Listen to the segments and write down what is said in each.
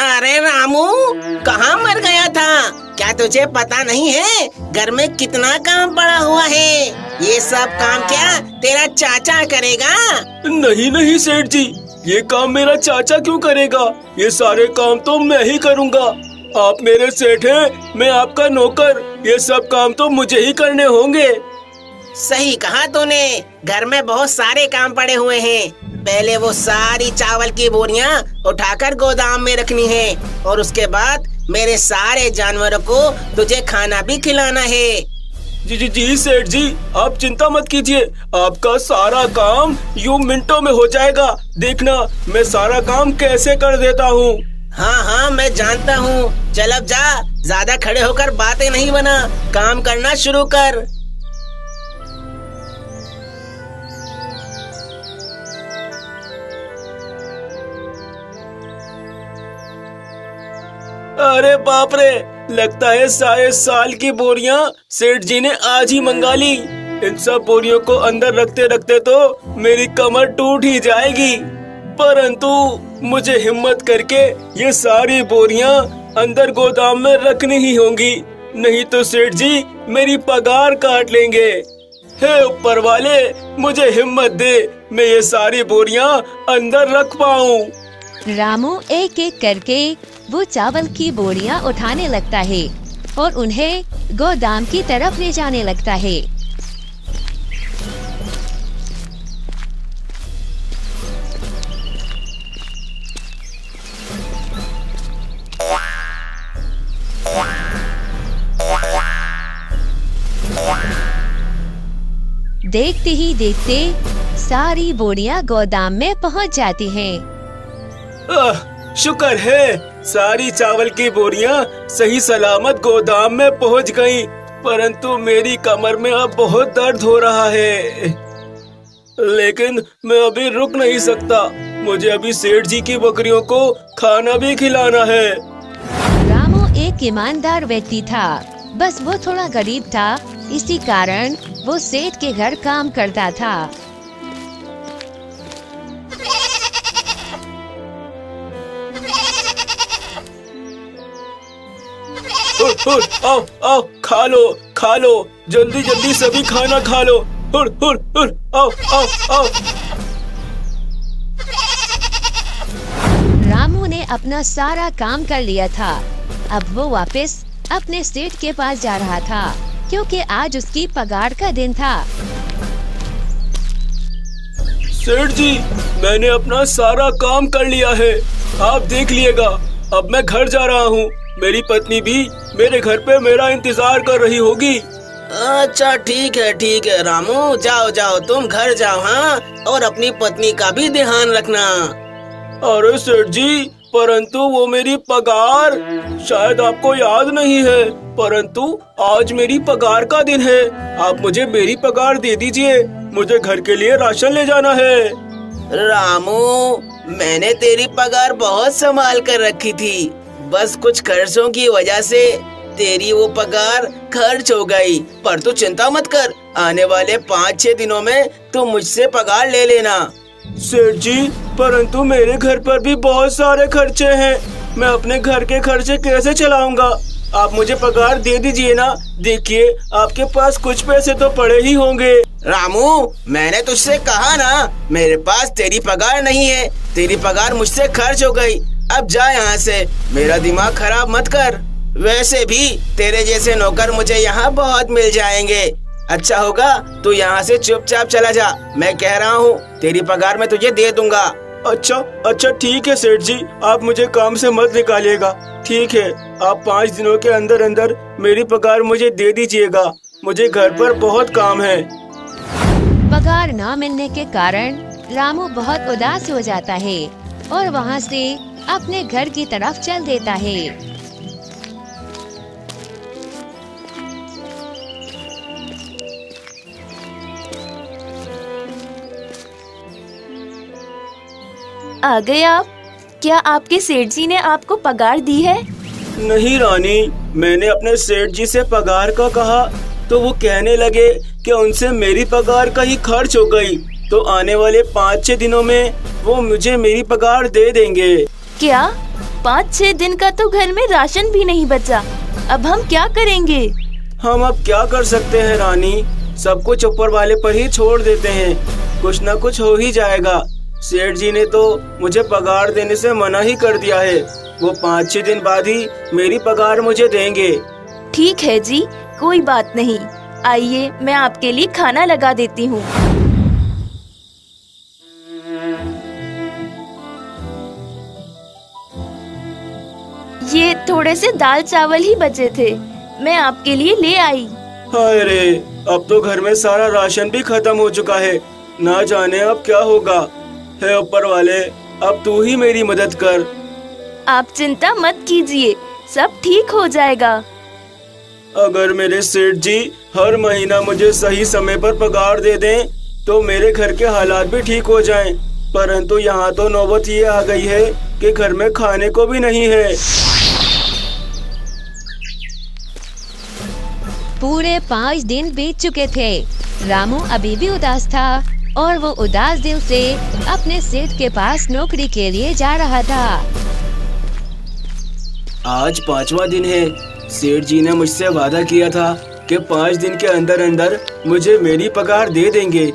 अरे रामू, कहाँ मर गया था? क्या तुझे पता नहीं है घर में कितना काम पड़ा हुआ है? ये सब काम क्या तेरा चाचा करेगा? नहीं नहीं सेठ जी, ये काम मेरा चाचा क्यों करेगा? ये सारे काम तो मैं ही करूँगा। आप मेरे सेठ हैं, मैं आपका नौकर। ये सब काम तो मुझे ही करने होंगे। सही कहा तूने, घर में बहुत सारे काम पड़े हुए हैं। पहले वो सारी चावल की बोरियां उठाकर गोदाम में रखनी है और उसके बाद मेरे सारे जानवरों को तुझे खाना भी खिलाना है। जी जी जी सेठ जी, आप चिंता मत कीजिए, आपका सारा काम यूं मिनटों में हो जाएगा। देखना मैं सारा काम कैसे कर देता हूँ। हाँ हाँ, मैं जानता हूँ। चल अब जा, ज्यादा खड़े होकर बातें नहीं बना, काम करना शुरू कर। अरे बाप रे, लगता है सारे साल की बोरियां सेठ जी ने आज ही मंगा ली। इन सब बोरियों को अंदर रखते रखते तो मेरी कमर टूट ही जाएगी। परंतु मुझे हिम्मत करके ये सारी बोरियां अंदर गोदाम में रखनी ही होंगी, नहीं तो सेठ जी मेरी पगार काट लेंगे। हे ऊपर वाले, मुझे हिम्मत दे, मैं ये सारी बोरियां अंदर रख पाऊं। रामू एक एक करके वो चावल की बोरियां उठाने लगता है और उन्हें गोदाम की तरफ ले जाने लगता है। देखते ही देखते सारी बोरियां गोदाम में पहुंच जाती हैं। शुक्र है सारी चावल की बोरियां सही सलामत गोदाम में पहुंच गईं, परंतु मेरी कमर में अब बहुत दर्द हो रहा है। लेकिन मैं अभी रुक नहीं सकता, मुझे अभी सेठ जी की बकरियों को खाना भी खिलाना है। रामू एक ईमानदार व्यक्ति था, बस वो थोड़ा गरीब था, इसी कारण वो सेठ के घर काम करता था। आओ आओ, खा लो, जल्दी जल्दी सभी खाना खा लो। आओ आओ आओ। रामू ने अपना सारा काम कर लिया था। अब वो वापस अपने सेठ के पास जा रहा था, क्योंकि आज उसकी पगार का दिन था। सेठ जी, मैंने अपना सारा काम कर लिया है, आप देख लिएगा। अब मैं घर जा रहा हूँ, मेरी पत्नी भी मेरे घर पे मेरा इंतजार कर रही होगी। अच्छा ठीक है रामू, जाओ जाओ, तुम घर जाओ। हाँ, और अपनी पत्नी का भी ध्यान रखना। अरे सेठ जी, परंतु वो मेरी पगार, शायद आपको याद नहीं है, परंतु आज मेरी पगार का दिन है। आप मुझे मेरी पगार दे दीजिए, मुझे घर के लिए राशन ले जाना है। रामू, मैंने तेरी पगार बहुत संभाल कर रखी थी, बस कुछ खर्चों की वजह से तेरी वो पगार खर्च हो गई। पर तू चिंता मत कर, आने वाले 5-6 दिनों में तू मुझसे पगार ले लेना। सेठ जी, परंतु मेरे घर पर भी बहुत सारे खर्चे हैं, मैं अपने घर के खर्चे कैसे चलाऊंगा? आप मुझे पगार दे दीजिए ना। देखिए, आपके पास कुछ पैसे तो पड़े ही होंगे। रामू, मैंने तुझसे कहा ना, मेरे पास तेरी पगार नहीं है, तेरी पगार मुझसे खर्च हो गई। अब जा यहाँ से, मेरा दिमाग खराब मत कर। वैसे भी तेरे जैसे नौकर मुझे यहाँ बहुत मिल जाएंगे। अच्छा होगा तू यहाँ से चुपचाप चला जा, मैं कह रहा हूँ, तेरी पगार मैं तुझे दे दूंगा। अच्छा ठीक है सेठ जी, आप मुझे काम से मत निकालिएगा। ठीक है, आप 5 दिनों के अंदर अंदर मेरी पगार मुझे दे दीजिएगा, मुझे घर पर बहुत काम है। पगार न मिलने के कारण रामू बहुत उदास हो जाता है और वहाँ से अपने घर की तरफ चल देता है। आ गए आप? क्या आपके सेठ जी ने आपको पगार दी है? नहीं रानी, मैंने अपने सेठ जी से पगार का कहा तो वो कहने लगे कि उनसे मेरी पगार का ही खर्च हो गई, तो आने वाले 5-6 दिनों में वो मुझे मेरी पगार दे देंगे। क्या 5-6 दिन का तो घर में राशन भी नहीं बचा। अब हम क्या करेंगे? हम अब क्या कर सकते हैं रानी, सब कुछ ऊपर वाले पर ही छोड़ देते हैं। कुछ न कुछ हो ही जाएगा। सेठ जी ने तो मुझे पगार देने से मना ही कर दिया है। वो 5-6 दिन बाद ही मेरी पगार मुझे देंगे। ठीक है जी, कोई बात नहीं। आइए, मैं आपके लिए खाना लगा देती हूँ। ये थोड़े से दाल चावल ही बचे थे, मैं आपके लिए ले आई। हाय रे, अब तो घर में सारा राशन भी खत्म हो चुका है। ना जाने अब क्या होगा। हे ऊपर वाले, अब तू ही मेरी मदद कर। आप चिंता मत कीजिए, सब ठीक हो जाएगा। अगर मेरे सेठ जी हर महीना मुझे सही समय पर पगार दे दें तो मेरे घर के हालात भी ठीक हो जाएं। परंतु यहाँ तो नौबत ये आ गई है कि घर में खाने को भी नहीं है। पूरे 5 दिन बीत चुके थे। रामू अभी भी उदास था और वो उदास दिल से अपने सेठ के पास नौकरी के लिए जा रहा था। आज 5वां दिन है। सेठ जी ने मुझसे वादा किया था कि 5 दिन के अंदर अंदर मुझे मेरी पगार दे देंगे।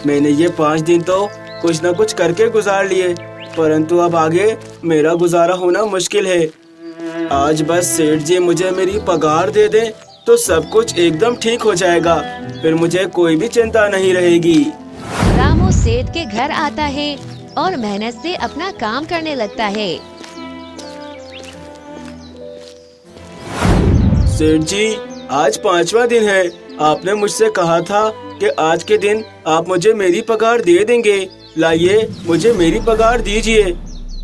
मैंने ये 5 दिन तो कुछ न कुछ करके गुजार लिए, परंतु अब आगे मेरा गुजारा होना मुश्किल है। आज बस सेठ जी मुझे मेरी पगार दे दें तो सब कुछ एकदम ठीक हो जाएगा। फिर मुझे कोई भी चिंता नहीं रहेगी। रामू सेठ के घर आता है और मेहनत से अपना काम करने लगता है। सेठ जी, आज 5वां दिन है। आपने मुझसे कहा था कि आज के दिन आप मुझे मेरी पगार दे देंगे। लाइए, मुझे मेरी पगार दीजिए।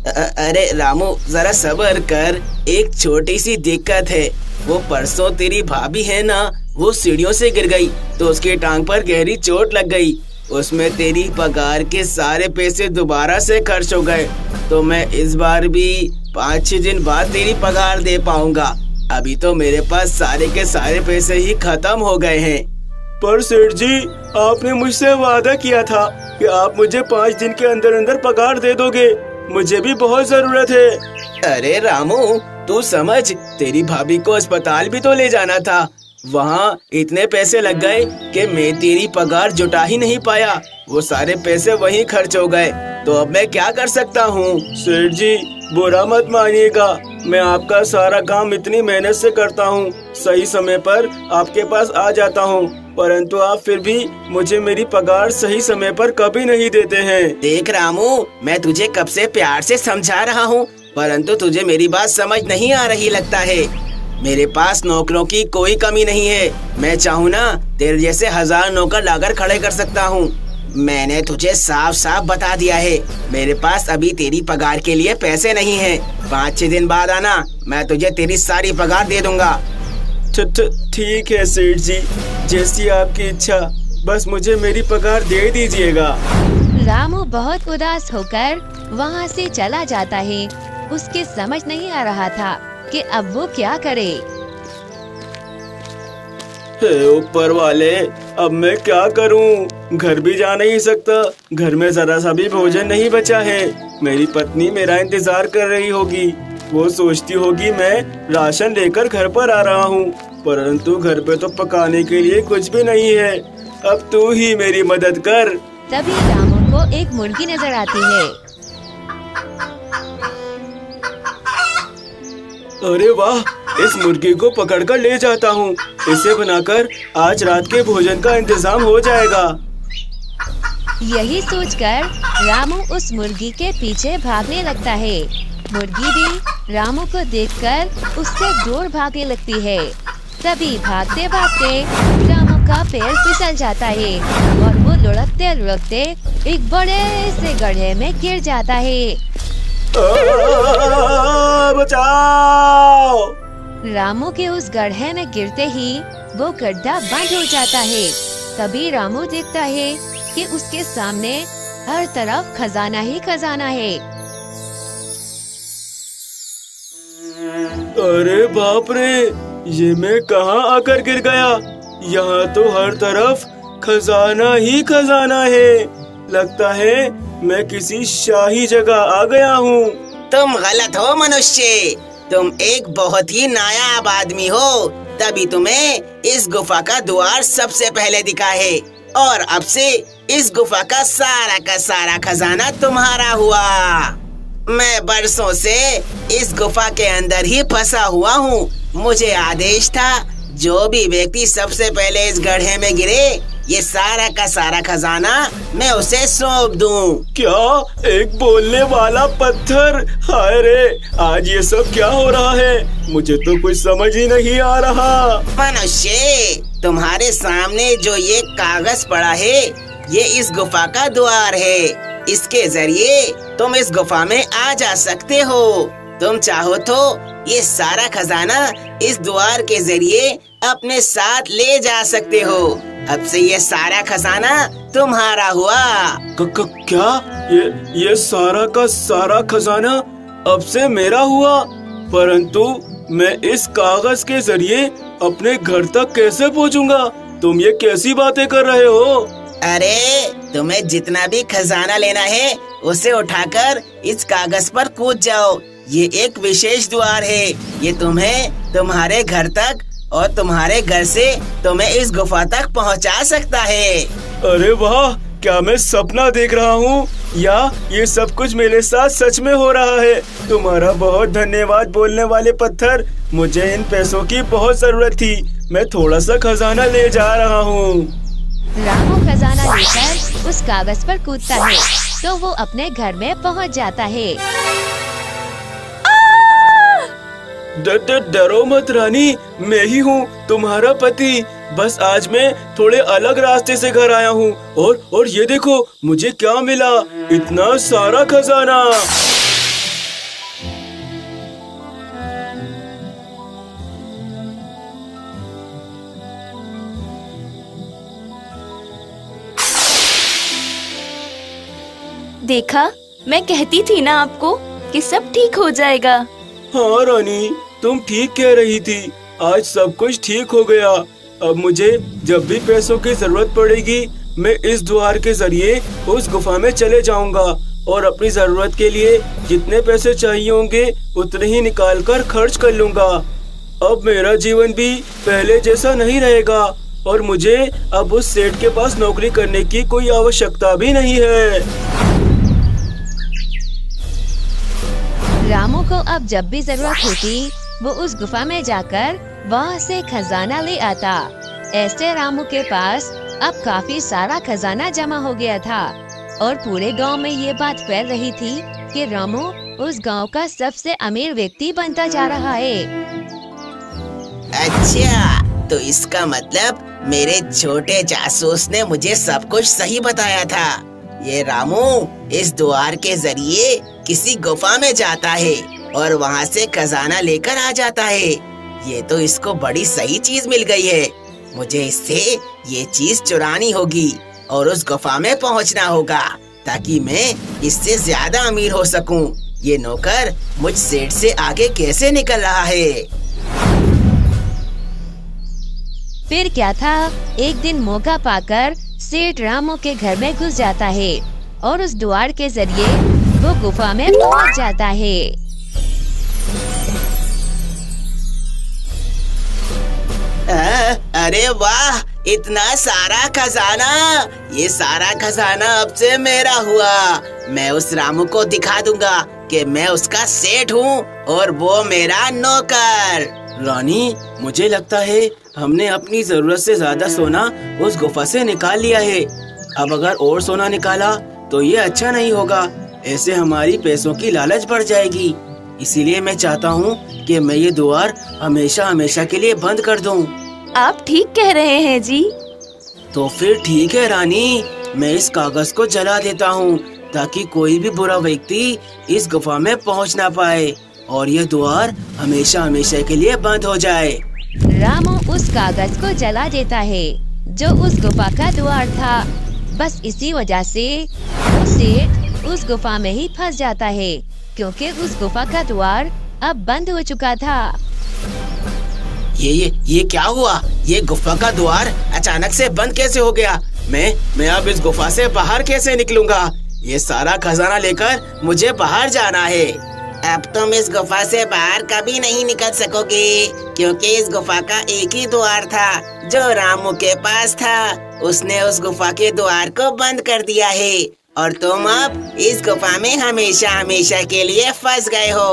अरे रामू, जरा सब्र कर। एक छोटी सी दिक्कत है। वो परसों तेरी भाभी है ना, वो सीढ़ियों से गिर गई तो उसकी टांग पर गहरी चोट लग गई। उसमें तेरी पगार के सारे पैसे दोबारा से खर्च हो गए, तो मैं इस बार भी 5-6 दिन बाद तेरी पगार दे पाऊंगा। अभी तो मेरे पास सारे के सारे पैसे ही खत्म हो गए हैं। पर सेठ जी, आपने मुझसे वादा किया था कि आप मुझे 5 दिन के अंदर अंदर पगार दे दोगे। मुझे भी बहुत जरूरत है। अरे रामू, तू समझ, तेरी भाभी को अस्पताल भी तो ले जाना था। वहाँ इतने पैसे लग गए कि मैं तेरी पगार जुटा ही नहीं पाया। वो सारे पैसे वहीं खर्च हो गए। तो अब मैं क्या कर सकता हूँ? सेठ जी, बुरा मत मानिएगा। मैं आपका सारा काम इतनी मेहनत से करता हूँ, सही समय पर आपके पास आ जाता हूँ, परंतु आप फिर भी मुझे मेरी पगार सही समय पर कभी नहीं देते हैं। देख रामू, मैं तुझे कब से प्यार से समझा रहा हूँ, परंतु तुझे मेरी बात समझ नहीं आ रही लगता है। मेरे पास नौकरों की कोई कमी नहीं है। मैं चाहूँ ना, तेरे जैसे 1000 नौकर लाकर खड़े कर सकता हूँ। मैंने तुझे साफ साफ बता दिया है, मेरे पास अभी तेरी पगार के लिए पैसे नहीं हैं। 5-6 दिन बाद आना, मैं तुझे तेरी सारी पगार दे दूंगा। ठीक है सेठ जी, जैसी आपकी इच्छा, बस मुझे मेरी पगार दे दीजिएगा। रामू बहुत उदास होकर वहाँ से चला जाता है। उसके समझ नहीं आ रहा था कि अब वो क्या करे। हे ऊपर वाले, अब मैं क्या करूं? घर भी जा नहीं सकता। घर में जरा सा भी भोजन नहीं बचा है। मेरी पत्नी मेरा इंतजार कर रही होगी। वो सोचती होगी मैं राशन लेकर घर पर आ रहा हूँ, परंतु घर पे तो पकाने के लिए कुछ भी नहीं है। अब तू ही मेरी मदद कर। तभी रामू को एक मुर्गी नजर आती है। अरे वाह, इस मुर्गी को पकड़कर ले जाता हूँ। इसे बनाकर आज रात के भोजन का इंतजाम हो जाएगा। यही सोचकर रामू उस मुर्गी के पीछे भागने लगता है। मुर्गी भी रामू को देखकर उससे दूर भागने लगती है। तभी भागते भागते रामू का पैर फिसल जाता है और वो लुढ़कते लुढ़कते एक बड़े से गड्ढे में गिर जाता है। बचाओ! रामू के उस गड्ढे में गिरते ही वो गड्ढा बंद हो जाता है। तभी रामू देखता है कि उसके सामने हर तरफ खजाना ही खजाना है। अरे बाप रे, ये मैं कहाँ आकर गिर गया? यहाँ तो हर तरफ खजाना ही खजाना है। लगता है मैं किसी शाही जगह आ गया हूँ। तुम गलत हो मनुष्य। तुम एक बहुत ही नायाब आदमी हो, तभी तुम्हें इस गुफा का द्वार सबसे पहले दिखा है और अब से इस गुफा का सारा खजाना तुम्हारा हुआ। मैं बरसों से इस गुफा के अंदर ही फंसा हुआ हूँ। मुझे आदेश था जो भी व्यक्ति सबसे पहले इस गड्ढे में गिरे, ये सारा का सारा खजाना मैं उसे सौंप दूं। क्या? एक बोलने वाला पत्थर? हाय रे, आज ये सब क्या हो रहा है? मुझे तो कुछ समझ ही नहीं आ रहा। मनुष्य, तुम्हारे सामने जो ये कागज पड़ा है, ये इस गुफा का द्वार है। इसके जरिए तुम इस गुफा में आ जा सकते हो। तुम चाहो तो ये सारा खजाना इस द्वार के जरिए अपने साथ ले जा सकते हो। अब से ये सारा खजाना तुम्हारा हुआ। क्या? ये सारा का सारा खजाना अब से मेरा हुआ? परंतु मैं इस कागज के जरिए अपने घर तक कैसे पहुंचूंगा? तुम ये कैसी बातें कर रहे हो? अरे, तुम्हें जितना भी खजाना लेना है उसे उठाकर इस कागज पर कूद जाओ। ये एक विशेष द्वार है। ये तुम्हें तुम्हारे घर तक और तुम्हारे घर से तुम्हें इस गुफा तक पहुंचा सकता है। अरे वाह, क्या मैं सपना देख रहा हूँ या ये सब कुछ मेरे साथ सच में हो रहा है? तुम्हारा बहुत धन्यवाद बोलने वाले पत्थर। मुझे इन पैसों की बहुत जरूरत थी। मैं थोड़ा सा खजाना ले जा रहा हूँ। रामू खजाना लेकर उस कागज पर कूदता है तो वो अपने घर में पहुंच जाता है। डरो मत रानी, मैं ही हूँ तुम्हारा पति। बस आज मैं थोड़े अलग रास्ते से घर आया हूँ और ये देखो मुझे क्या मिला, इतना सारा खजाना। देखा, मैं कहती थी ना आपको कि सब ठीक हो जाएगा। हाँ रानी, तुम ठीक कह रही थी। आज सब कुछ ठीक हो गया। अब मुझे जब भी पैसों की जरूरत पड़ेगी, मैं इस द्वार के जरिए उस गुफा में चले जाऊंगा और अपनी जरूरत के लिए जितने पैसे चाहिए होंगे उतने ही निकाल कर खर्च कर लूंगा। अब मेरा जीवन भी पहले जैसा नहीं रहेगा और मुझे अब उस सेठ के पास नौकरी करने की कोई आवश्यकता भी नहीं है। रामू को अब जब भी जरूरत होती वो उस गुफा में जाकर वहाँ से खजाना ले आता। ऐसे रामू के पास अब काफी सारा खजाना जमा हो गया था और पूरे गांव में ये बात फैल रही थी कि रामू उस गांव का सबसे अमीर व्यक्ति बनता जा रहा है। अच्छा, तो इसका मतलब मेरे छोटे जासूस ने मुझे सब कुछ सही बताया था। ये रामू इस द्वार के जरिए किसी गुफा में जाता है और वहाँ से खजाना लेकर आ जाता है। ये तो इसको बड़ी सही चीज मिल गई है। मुझे इससे ये चीज चुरानी होगी और उस गुफा में पहुँचना होगा ताकि मैं इससे ज्यादा अमीर हो सकूं। ये नौकर मुझ सेठ से आगे कैसे निकल रहा है? फिर क्या था, एक दिन मौका पाकर सेठ रामू के घर में घुस जाता है और उस द्वार के जरिए वो गुफा में पहुंच जाता है। अरे वाह, इतना सारा खजाना! ये सारा खजाना अब से मेरा हुआ। मैं उस रामू को दिखा दूंगा कि मैं उसका सेठ हूँ और वो मेरा नौकर। रानी, मुझे लगता है हमने अपनी जरूरत से ज्यादा सोना उस गुफा से निकाल लिया है। अब अगर और सोना निकाला तो ये अच्छा नहीं होगा। ऐसे हमारी पैसों की लालच बढ़ जाएगी। इसीलिए मैं चाहता हूँ कि मैं ये द्वार हमेशा हमेशा के लिए बंद कर दूँ। आप ठीक कह रहे हैं जी। तो फिर ठीक है रानी, मैं इस कागज को जला देता हूँ ताकि कोई भी बुरा व्यक्ति इस गुफा में पहुँच ना पाए और ये द्वार हमेशा हमेशा के लिए बंद हो जाए। रामू उस कागज को जला देता है जो उस गुफा का द्वार था। बस इसी वजह से वो सेठ उस गुफा में ही फंस जाता है क्योंकि उस गुफा का द्वार अब बंद हो चुका था। ये क्या हुआ? ये गुफा का द्वार अचानक से बंद कैसे हो गया? मैं अब इस गुफा से बाहर कैसे निकलूंगा? ये सारा खजाना लेकर मुझे बाहर जाना है। अब तुम इस गुफा से बाहर कभी नहीं निकल सकोगे, क्योंकि इस गुफा का एक ही द्वार था जो रामू के पास था। उसने उस गुफा के द्वार को बंद कर दिया है और तुम अब इस गुफा में हमेशा हमेशा के लिए फंस गए हो।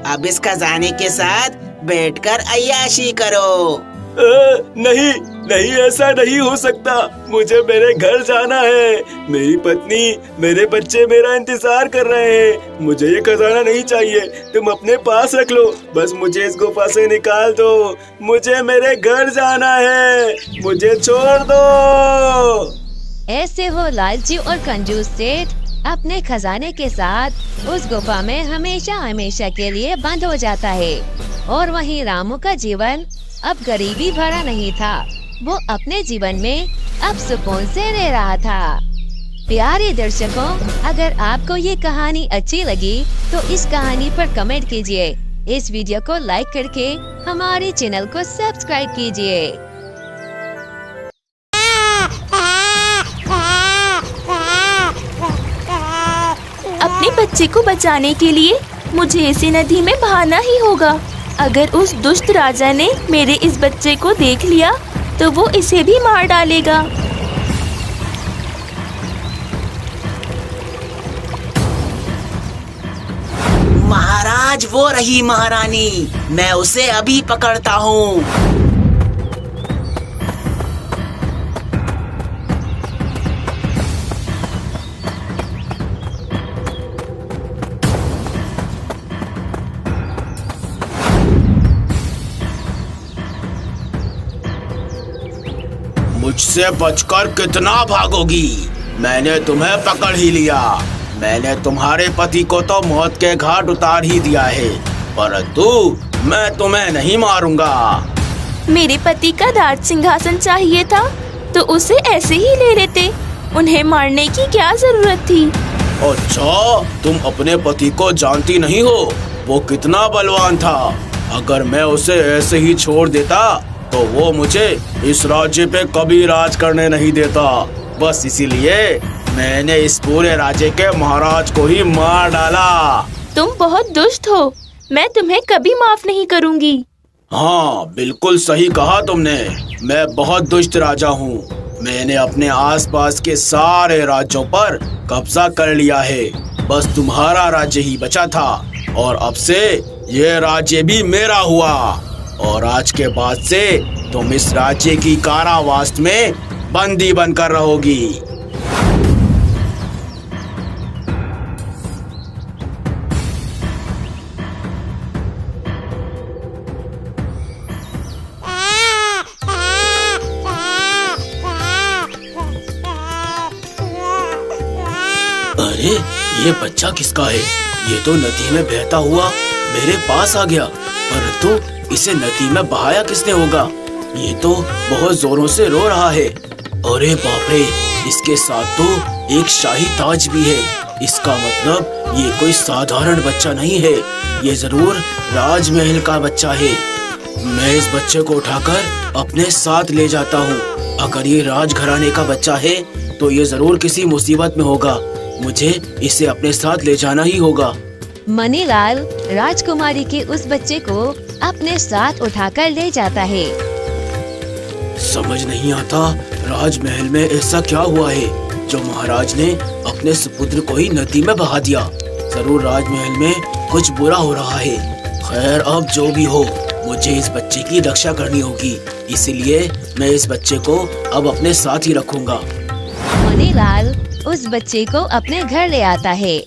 अब इस खजाने के साथ बैठकर अय्याशी करो। नहीं नहीं, ऐसा नहीं हो सकता। मुझे मेरे घर जाना है। मेरी पत्नी, मेरे बच्चे मेरा इंतजार कर रहे हैं। मुझे ये खजाना नहीं चाहिए, तुम अपने पास रख लो। बस मुझे इस गुफा से निकाल दो। मुझे मेरे घर जाना है, मुझे छोड़ दो। ऐसे वो लालची और कंजूस सेठ अपने खजाने के साथ उस गुफा में हमेशा हमेशा के लिए बंद हो जाता है। और वहीं रामू का जीवन अब गरीबी भरा नहीं था, वो अपने जीवन में अब सुकून से रह रहा था। प्यारे दर्शकों, अगर आपको ये कहानी अच्छी लगी तो इस कहानी पर कमेंट कीजिए। इस वीडियो को लाइक करके हमारे चैनल को सब्सक्राइब कीजिए। अपने बच्चे को बचाने के लिए मुझे इसे नदी में बहाना ही होगा। अगर उस दुष्ट राजा ने मेरे इस बच्चे को देख लिया तो वो इसे भी मार डालेगा। महाराज, वो रही महारानी, मैं उसे अभी पकड़ता हूँ। मुझसे बचकर कितना भागोगी? मैंने तुम्हें पकड़ ही लिया। मैंने तुम्हारे पति को तो मौत के घाट उतार ही दिया है, परंतु मैं तुम्हें नहीं मारूंगा। मेरे पति का राज सिंहासन चाहिए था तो उसे ऐसे ही ले लेते। उन्हें मारने की क्या जरूरत थी? अच्छा, तुम अपने पति को जानती नहीं हो, वो कितना बलवान था। अगर मैं उसे ऐसे ही छोड़ देता तो वो मुझे इस राज्य पे कभी राज करने नहीं देता। बस इसीलिए मैंने इस पूरे राज्य के महाराज को ही मार डाला। तुम बहुत दुष्ट हो, मैं तुम्हें कभी माफ नहीं करूंगी। हाँ, बिल्कुल सही कहा तुमने। मैं बहुत दुष्ट राजा हूँ। मैंने अपने आसपास के सारे राज्यों पर कब्जा कर लिया है। बस तुम्हारा राज्य ही बचा था और अब से ये राज्य भी मेरा हुआ। और आज के बाद से तुम इस राज्य की कारावास में बंदी बनकर रहोगी। अरे, ये बच्चा किसका है? ये तो नदी में बहता हुआ मेरे पास आ गया, परंतु इसे नदी में बहाया किसने होगा? ये तो बहुत जोरों से रो रहा है। अरे बाप रे, इसके साथ तो एक शाही ताज भी है। इसका मतलब ये कोई साधारण बच्चा नहीं है, ये जरूर राजमहल का बच्चा है। मैं इस बच्चे को उठाकर अपने साथ ले जाता हूँ। अगर ये राजघराने का बच्चा है तो ये जरूर किसी मुसीबत में होगा। मुझे इसे अपने साथ ले जाना ही होगा। मनीलाल राजकुमारी के उस बच्चे को अपने साथ उठाकर ले जाता है। समझ नहीं आता राजमहल में ऐसा क्या हुआ है जो महाराज ने अपने सुपुत्र को ही नदी में बहा दिया। जरूर राजमहल में कुछ बुरा हो रहा है। खैर, अब जो भी हो, मुझे इस बच्चे की रक्षा करनी होगी। इसीलिए मैं इस बच्चे को अब अपने साथ ही रखूंगा। मनीलाल उस बच्चे को अपने घर ले आता है।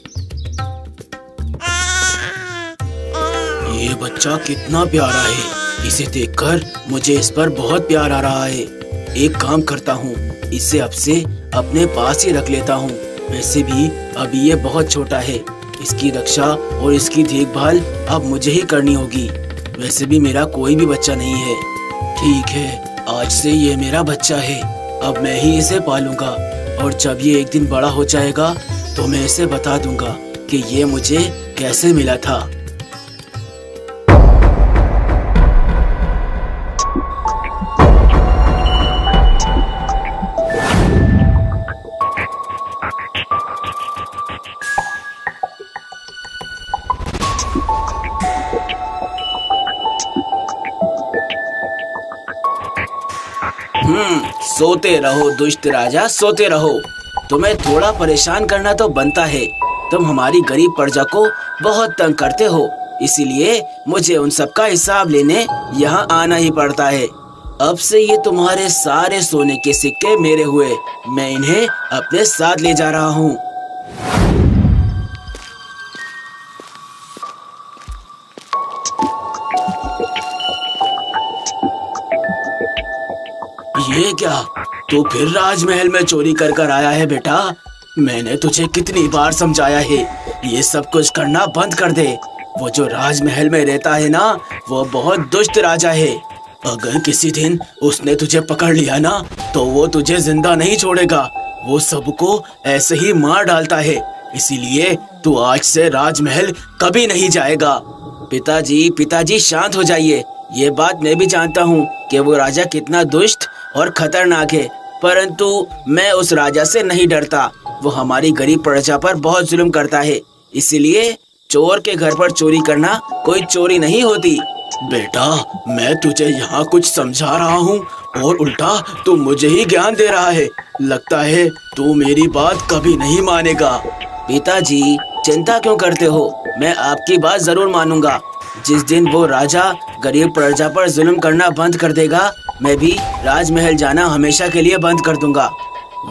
ये बच्चा कितना प्यारा है। इसे देखकर मुझे इस पर बहुत प्यार आ रहा है। एक काम करता हूँ, इसे अब से अपने पास ही रख लेता हूँ। वैसे भी अभी ये बहुत छोटा है। इसकी रक्षा और इसकी देखभाल अब मुझे ही करनी होगी। वैसे भी मेरा कोई भी बच्चा नहीं है। ठीक है, आज से ये मेरा बच्चा है। अब मैं ही इसे पालूंगा और जब ये एक दिन बड़ा हो जाएगा तो मैं इसे बता दूंगा कि ये मुझे कैसे मिला था। सोते रहो दुष्ट राजा, सोते रहो। तुम्हें थोड़ा परेशान करना तो बनता है। तुम हमारी गरीब प्रजा को बहुत तंग करते हो, इसीलिए मुझे उन सब का हिसाब लेने यहाँ आना ही पड़ता है। अब से ये तुम्हारे सारे सोने के सिक्के मेरे हुए। मैं इन्हें अपने साथ ले जा रहा हूँ। ये क्या, तू फिर राजमहल में चोरी कर कर आया है बेटा? मैंने तुझे कितनी बार समझाया है ये सब कुछ करना बंद कर दे। वो जो राजमहल में रहता है ना, वो बहुत दुष्ट राजा है। अगर किसी दिन उसने तुझे पकड़ लिया ना, तो वो तुझे जिंदा नहीं छोड़ेगा। वो सबको ऐसे ही मार डालता है। इसीलिए तू आज से राजमहल कभी नहीं जाएगा। पिताजी शांत हो जाइए। ये बात मैं भी जानता हूँ कि वो राजा कितना दुष्ट और खतरनाक है, परंतु मैं उस राजा से नहीं डरता। वो हमारी गरीब प्रजा पर बहुत जुल्म करता है, इसीलिए चोर के घर पर चोरी करना कोई चोरी नहीं होती। बेटा, मैं तुझे यहाँ कुछ समझा रहा हूँ और उल्टा तू मुझे ही ज्ञान दे रहा है। लगता है तू मेरी बात कभी नहीं मानेगा। पिताजी, चिंता क्यों करते हो? मैं आपकी बात जरूर मानूंगा। जिस दिन वो राजा गरीब प्रजा पर जुल्म करना बंद कर देगा, मैं भी राजमहल जाना हमेशा के लिए बंद कर दूंगा।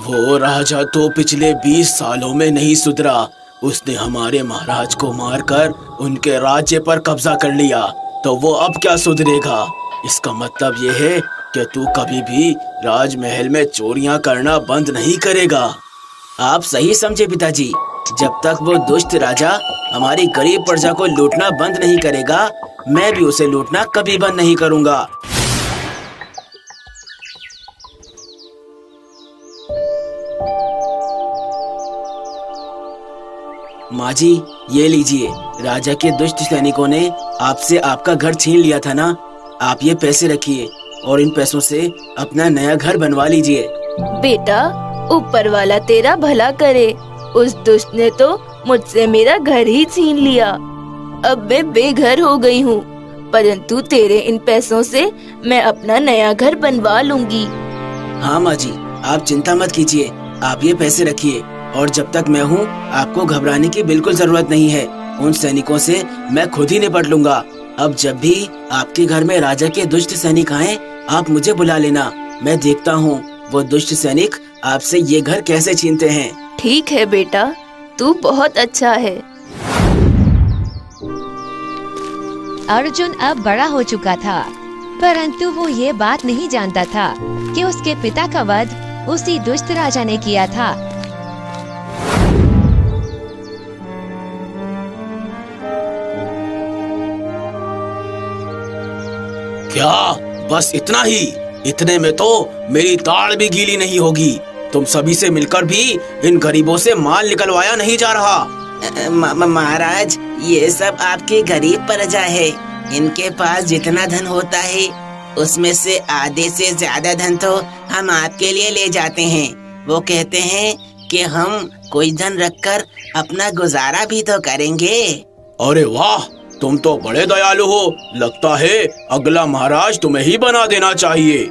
वो राजा तो पिछले 20 सालों में नहीं सुधरा। उसने हमारे महाराज को मारकर उनके राज्य पर कब्जा कर लिया, तो वो अब क्या सुधरेगा? इसका मतलब ये है कि तू कभी भी राजमहल में चोरियां करना बंद नहीं करेगा। आप सही समझे पिताजी। जब तक वो दुष्ट राजा हमारी गरीब प्रजा को लूटना बंद नहीं करेगा, मैं भी उसे लूटना कभी बंद नहीं करूंगा। माँ जी, ये लीजिए। राजा के दुष्ट सैनिकों ने आपसे आपका घर छीन लिया था ना, आप ये पैसे रखिए और इन पैसों से अपना नया घर बनवा लीजिए। बेटा, ऊपर वाला तेरा भला करे। उस दुष्ट ने तो मुझसे मेरा घर ही छीन लिया। अब मैं बेघर हो गई हूँ, परंतु तेरे इन पैसों से मैं अपना नया घर बनवा लूंगी। हाँ माँ जी, आप चिंता मत कीजिए। आप ये पैसे रखिए और जब तक मैं हूँ आपको घबराने की बिल्कुल जरूरत नहीं है। उन सैनिकों से मैं खुद ही निपट लूंगा। अब जब भी आपके घर में राजा के दुष्ट सैनिक आए, आप मुझे बुला लेना। मैं देखता हूँ वो दुष्ट सैनिक आपसे ये घर कैसे छीनते हैं। ठीक है बेटा, तू बहुत अच्छा है। अर्जुन अब बड़ा हो चुका था, परंतु वो ये बात नहीं जानता था कि उसके पिता का वध उसी दुष्ट राजा ने किया था। क्या बस इतना ही? इतने में तो मेरी दाढ़ भी गीली नहीं होगी। तुम सभी से मिलकर भी इन गरीबों से माल निकलवाया नहीं जा रहा। महाराज, ये सब आपकी गरीब प्रजा है। इनके पास जितना धन होता है उसमें से आधे से ज्यादा धन तो हम आपके लिए ले जाते हैं। वो कहते हैं कि हम कोई धन रखकर अपना गुजारा भी तो करेंगे। अरे वाह, तुम तो बड़े दयालु हो। लगता है अगला महाराज तुम्हें ही बना देना चाहिए।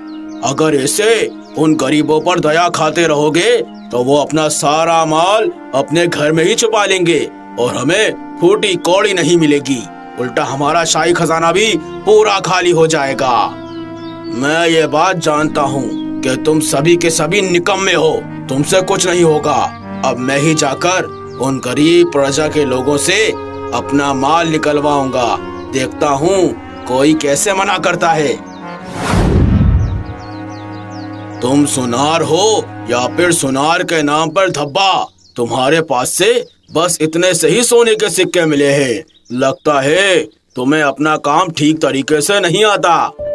अगर ऐसे उन गरीबों पर दया खाते रहोगे तो वो अपना सारा माल अपने घर में ही छुपा लेंगे और हमें फूटी कौड़ी नहीं मिलेगी। उल्टा हमारा शाही खजाना भी पूरा खाली हो जाएगा। मैं ये बात जानता हूँ कि तुम सभी के सभी निकम्मे हो। तुमसे कुछ नहीं होगा। अब मैं ही जाकर उन गरीब प्रजा के लोगों से अपना माल निकलवाऊंगा। देखता हूँ कोई कैसे मना करता है। तुम सुनार हो या फिर सुनार के नाम पर धब्बा, तुम्हारे पास से बस इतने से ही सोने के सिक्के मिले हैं। लगता है तुम्हें अपना काम ठीक तरीके से नहीं आता।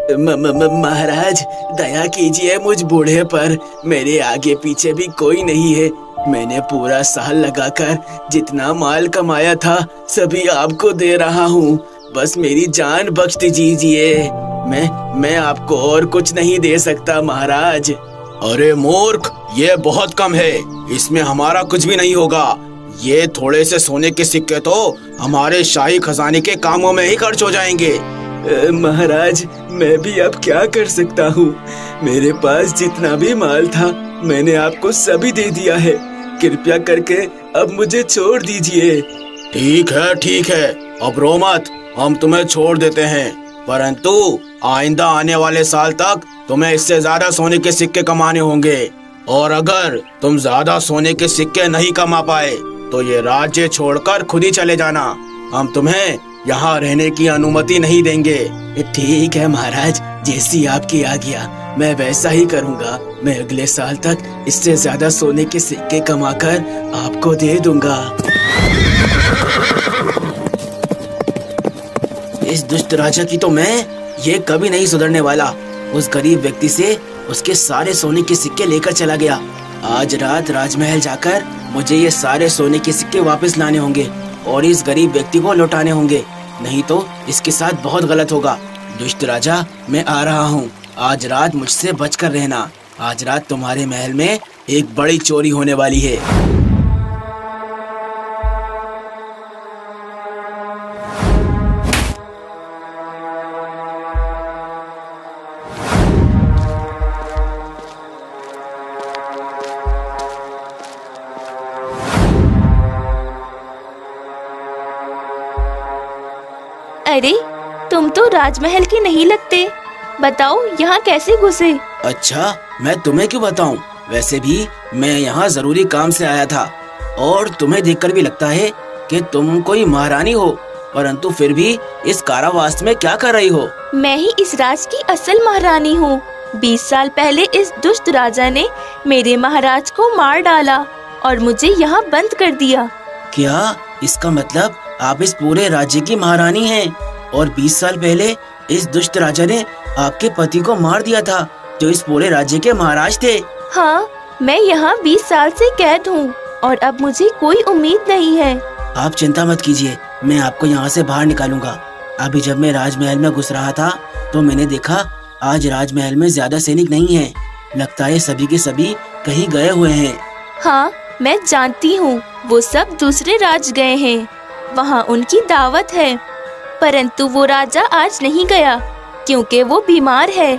महाराज, दया कीजिए मुझ बूढ़े पर। मेरे आगे पीछे भी कोई नहीं है। मैंने पूरा साल लगाकर जितना माल कमाया था सभी आपको दे रहा हूँ। बस मेरी जान बख्श दीजिए। मैं आपको और कुछ नहीं दे सकता महाराज। अरे मूर्ख, ये बहुत कम है। इसमें हमारा कुछ भी नहीं होगा। ये थोड़े से सोने के सिक्के तो हमारे शाही खजाने के कामों में ही खर्च हो जाएंगे। महाराज, मैं भी अब क्या कर सकता हूँ। मेरे पास जितना भी माल था मैंने आपको सभी दे दिया है। कृपया करके अब मुझे छोड़ दीजिए। ठीक है, अब रो मत, हम तुम्हें छोड़ देते हैं, परंतु आइंदा आने वाले साल तक तुम्हें इससे ज्यादा सोने के सिक्के कमाने होंगे। और अगर तुम ज्यादा सोने के सिक्के नहीं कमा पाए तो ये राज्य छोड़कर खुद ही चले जाना। हम तुम्हें यहाँ रहने की अनुमति नहीं देंगे। ठीक है महाराज, जैसी आपकी आज्ञा, मैं वैसा ही करूँगा। मैं अगले साल तक इससे ज्यादा सोने के सिक्के कमाकर आपको दे दूंगा। इस दुष्ट राजा की तो ये कभी नहीं सुधरने वाला। उस गरीब व्यक्ति से उसके सारे सोने के सिक्के लेकर चला गया। आज रात राजमहल जाकर मुझे ये सारे सोने के सिक्के वापस लाने होंगे और इस गरीब व्यक्ति को लौटाने होंगे, नहीं तो इसके साथ बहुत गलत होगा। दुष्ट राजा, मैं आ रहा हूँ। आज रात मुझसे बचकर रहना। आज रात तुम्हारे महल में एक बड़ी चोरी होने वाली है। अरे, तुम तो राजमहल के नहीं लगते। बताओ यहाँ कैसे घुसे? अच्छा, मैं तुम्हें क्यों बताऊं? वैसे भी मैं यहाँ जरूरी काम से आया था और तुम्हें देखकर भी लगता है कि तुम कोई महारानी हो, परंतु फिर भी इस कारावास में क्या कर रही हो? मैं ही इस राज की असल महारानी हूँ। 20 साल पहले इस दुष्ट राजा ने मेरे महाराज को मार डाला और मुझे यहाँ बंद कर दिया। क्या इसका मतलब आप इस पूरे राज्य की महारानी हैं और 20 साल पहले इस दुष्ट राजा ने आपके पति को मार दिया था, जो इस पूरे राज्य के महाराज थे? हाँ, मैं यहाँ 20 साल से कैद हूँ और अब मुझे कोई उम्मीद नहीं है। आप चिंता मत कीजिए, मैं आपको यहाँ से बाहर निकालूंगा। अभी जब मैं राजमहल में घुस रहा था तो मैंने देखा आज राजमहल में ज्यादा सैनिक नहीं हैं। लगता है सभी के सभी कहीं गए हुए हैं। हाँ, मैं जानती हूँ, वो सब दूसरे राज गए हैं। वहाँ उनकी दावत है, परंतु वो राजा आज नहीं गया क्योंकि वो बीमार है।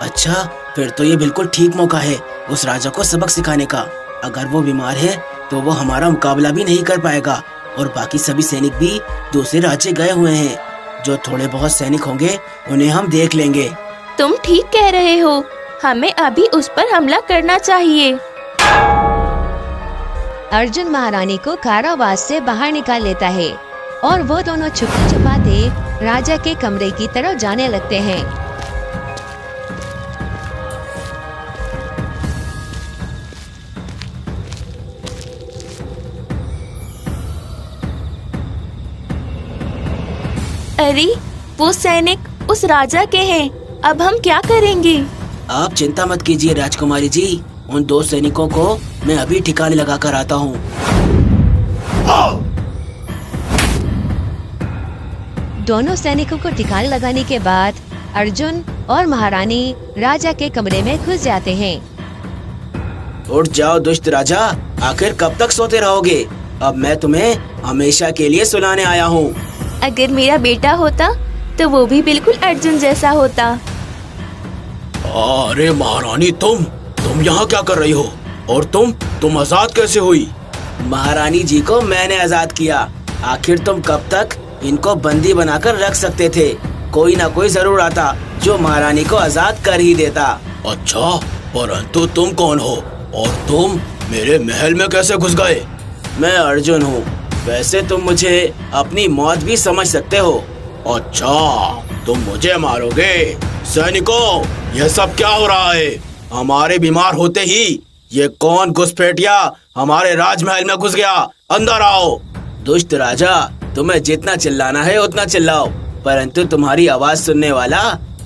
अच्छा, फिर तो ये बिल्कुल ठीक मौका है उस राजा को सबक सिखाने का। अगर वो बीमार है तो वो हमारा मुकाबला भी नहीं कर पाएगा और बाकी सभी सैनिक भी दूसरे राज्य गए हुए हैं। जो थोड़े बहुत सैनिक होंगे उन्हें हम देख लेंगे। तुम ठीक कह रहे हो, हमें अभी उस पर हमला करना चाहिए। अर्जुन महारानी को कारावास से बाहर निकाल लेता है और वो दोनों छुपते छुपाते राजा के कमरे की तरफ जाने लगते हैं। अरे, वो सैनिक उस राजा के हैं। अब हम क्या करेंगे? आप चिंता मत कीजिए राजकुमारी जी, उन 2 सैनिकों को मैं अभी ठिकाने लगा कर आता हूँ। दोनों सैनिकों को ठिकाने लगाने के बाद अर्जुन और महारानी राजा के कमरे में घुस जाते हैं। उठ जाओ दुष्ट राजा, आखिर कब तक सोते रहोगे? अब मैं तुम्हें हमेशा के लिए सुलाने आया हूँ। अगर मेरा बेटा होता तो वो भी बिल्कुल अर्जुन जैसा होता। अरे महारानी, तुम यहाँ क्या कर रही हो? और तुम आजाद कैसे हुई? महारानी जी को मैंने आजाद किया। आखिर तुम कब तक इनको बंदी बनाकर रख सकते थे? कोई ना कोई जरूर आता जो महारानी को आजाद कर ही देता। अच्छा, परंतु तुम कौन हो और तुम मेरे महल में कैसे घुस गए? मैं अर्जुन हूँ। वैसे तुम मुझे अपनी मौत भी समझ सकते हो। अच्छा, तुम मुझे मारोगे? सैनिकों, यह सब क्या हो रहा है? हमारे बीमार होते ही ये कौन घुसपैठिया हमारे राजमहल में घुस गया? अंदर आओ। दुष्ट राजा, तुम्हें जितना चिल्लाना है उतना चिल्लाओ, परंतु तुम्हारी आवाज सुनने वाला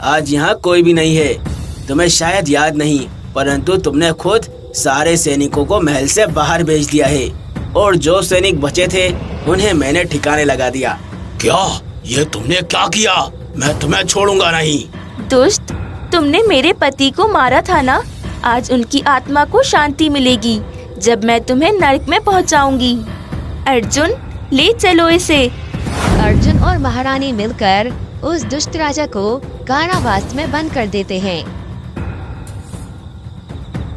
आज यहाँ कोई भी नहीं है। तुम्हें शायद याद नहीं, परंतु तुमने खुद सारे सैनिकों को महल से बाहर भेज दिया है और जो सैनिक बचे थे उन्हें मैंने ठिकाने लगा दिया। क्या ये तुमने क्या किया? मैं तुम्हें छोड़ूंगा नहीं। दुष्ट, तुमने मेरे पति को मारा था ना? आज उनकी आत्मा को शांति मिलेगी जब मैं तुम्हें नरक में पहुंचाऊंगी। अर्जुन, ले चलो इसे। अर्जुन और महारानी मिलकर उस दुष्ट राजा को कारावास में बंद कर देते हैं।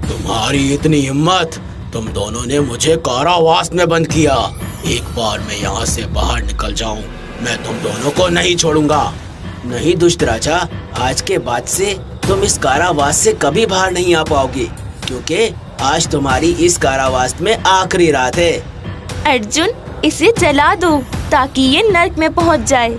तुम्हारी इतनी हिम्मत, तुम दोनों ने मुझे कारावास में बंद किया। एक बार मैं यहाँ से बाहर निकल जाऊँ, मैं तुम दोनों को नहीं छोड़ूंगा। नहीं दुष्ट राजा, आज के बाद से तुम इस कारावास से कभी बाहर नहीं आ पाओगे, क्योंकि आज तुम्हारी इस कारावास में आखिरी रात है। अर्जुन, इसे जला दो ताकि ये नर्क में पहुंच जाए।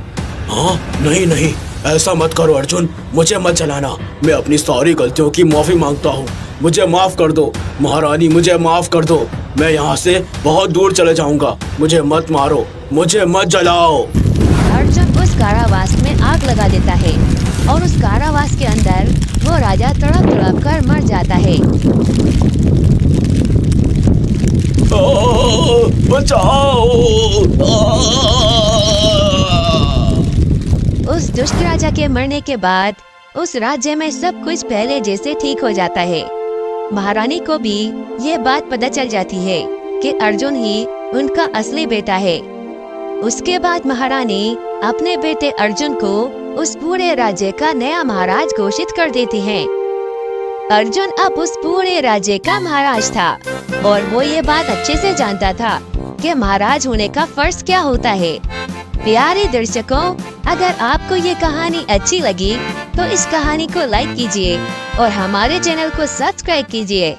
हाँ, नहीं नहीं, ऐसा मत करो अर्जुन, मुझे मत जलाना। मैं अपनी सारी गलतियों की माफी मांगता हूँ, मुझे माफ कर दो। महारानी, मुझे माफ कर दो। मैं यहाँ से बहुत दूर चले जाऊंगा। मुझे मत मारो, मुझे मत जलाओ। अर्जुन उस कारावास में आग लगा देता है और उस कारावास के अंदर वो राजा तड़प तड़प कर मर जाता है। बचाओ! उस दुष्ट राजा के मरने के बाद उस राज्य में सब कुछ पहले जैसे ठीक हो जाता है। महारानी को भी ये बात पता चल जाती है कि अर्जुन ही उनका असली बेटा है। उसके बाद महारानी अपने बेटे अर्जुन को उस पूरे राज्य का नया महाराज घोषित कर देती हैं। अर्जुन अब उस पूरे राज्य का महाराज था और वो ये बात अच्छे से जानता था कि महाराज होने का फर्ज क्या होता है। प्यारे दर्शकों, अगर आपको ये कहानी अच्छी लगी तो इस कहानी को लाइक कीजिए और हमारे चैनल को सब्सक्राइब कीजिए।